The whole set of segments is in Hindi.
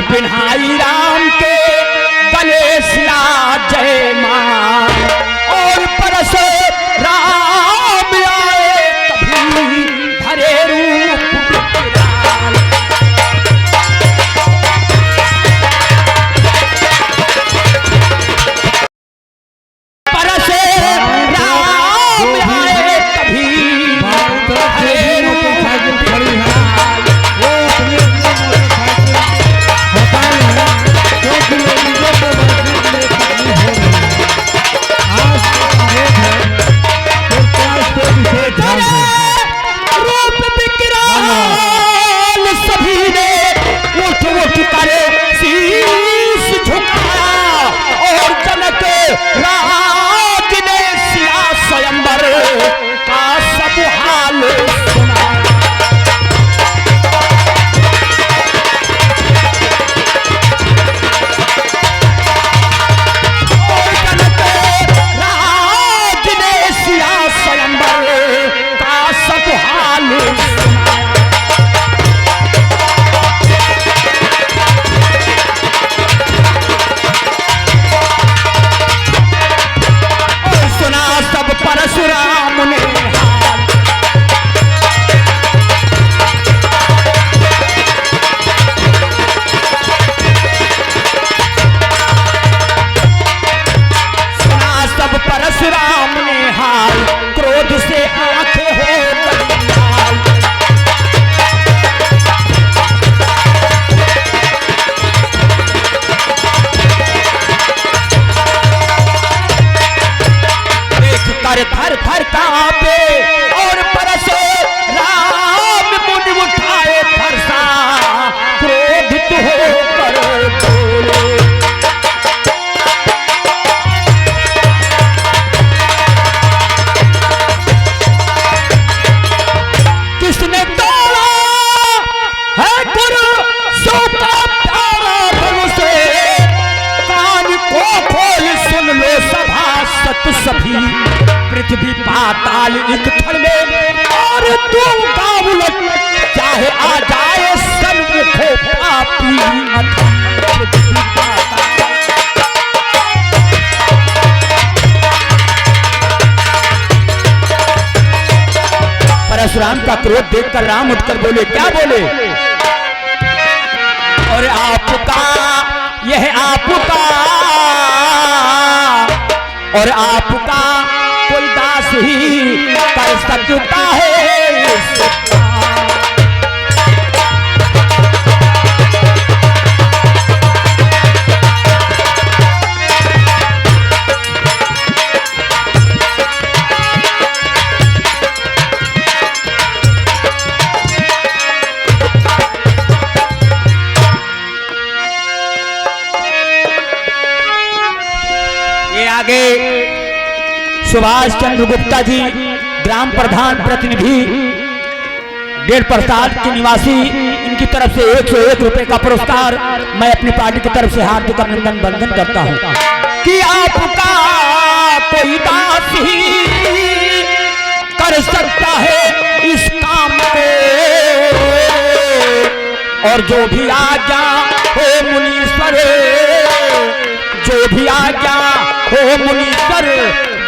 अरे पिन्हाई राम के गले सिया जय मां और परस राम आए कभी धरे रूप विकराल। परस राम आए कभी धरे रूप विकराल। रूप विकराल सभी ने उठ उठ कर शीश झुकाया और जनक राज ने सिया स्वयंवर का सब हाल सुनाया। और जनक राज ने सिया स्वयंवर का सब हाल सुनाया। और सुना सब परशुराम ने हाल। सुना सब परशुराम ने हाल क्रोध से आंखें हो गई लाल। देख कर थर थर कांपे और परशुराम मुंह उठाए फरसा क्रोधित होकर बोले। किसने तोड़ा है गुरु सो का प्यारा भरोसे कान को खोल सुन लो सभासद सभी। पृथ्वी पाताल एक क्षण में और तू गाँव उलट चाहे आ जाए सन्मुखो पापी अधम। पृथ्वी पाताल परशुराम का क्रोध देखकर राम उठकर बोले, क्या बोले? और आपका यह आपका और आपका कोई दास ही कर सकता है इसका। आगे सुभाष चंद्र गुप्ता जी ग्राम प्रधान प्रतिनिधि डेढ़ प्रसाद के निवासी, इनकी तरफ से 101 रुपए का पुरस्कार मैं अपनी पार्टी की तरफ से हार्दिक अभिनंदन बंधन करता हूं कि आपका कोई दास ही कर सकता है इस काम को। और जो भी आज्ञा हो मुनीश्वर, जो भी आज्ञा हो मुनीश्वर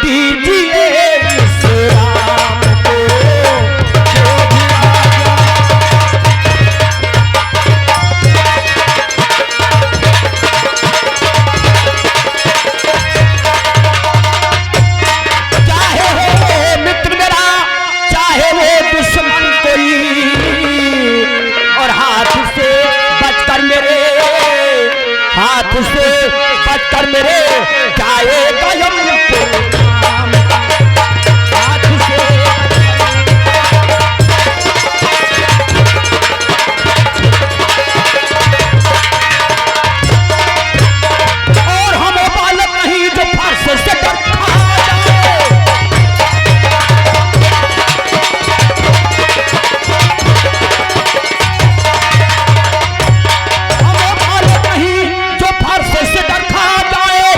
दीजिए इस राम को। जो भी आज्ञा चाहे हो मित्र मेरा चाहे वो दुश्मन कोई, और हाथ से बचकर मेरे हाथ से बचकर मेरे जाए कलम को हाथ से। और हम बालक नहीं जो फर्श से डर खा जाए। हम बालक नहीं जो फर्श से डर खा जाए।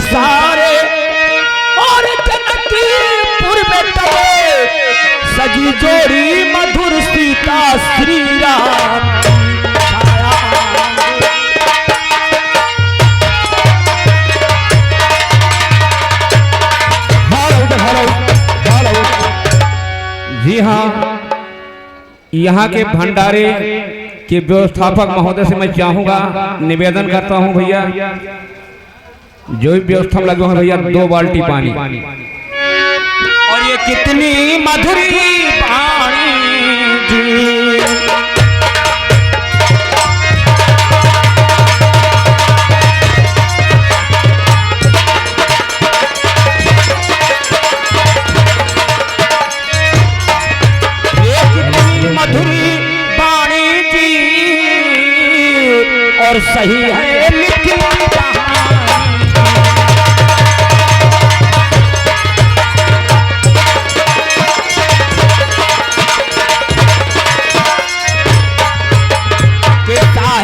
सारे और जनकपुर में तबे सजी जोड़ी मधुर सीता श्री राम जी हाँ, यहाँ के भंडारे के व्यवस्थापक महोदय से मैं चाहूंगा, निवेदन करता हूँ भैया, जो भी व्यवस्था में लगे हैं भैया 2 बाल्टी पानी। और ये कितनी मधुरी वाणी जी मधुरी वाणी जी और सही है लिखी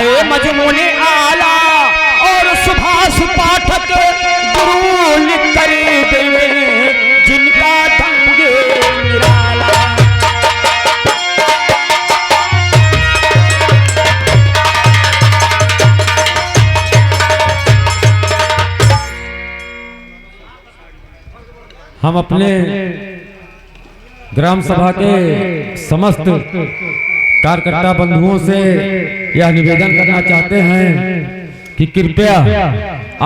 है मजमूने आला और सुभाष पाठक गुरु लिख कर देवे जिनका ढंग निराला। हम अपने ग्राम सभा के समस्त कार्यकर्ता बंधुओं से यह निवेदन करना चाहते हैं कि कृपया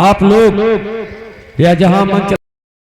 आप लोग यह जहां मंच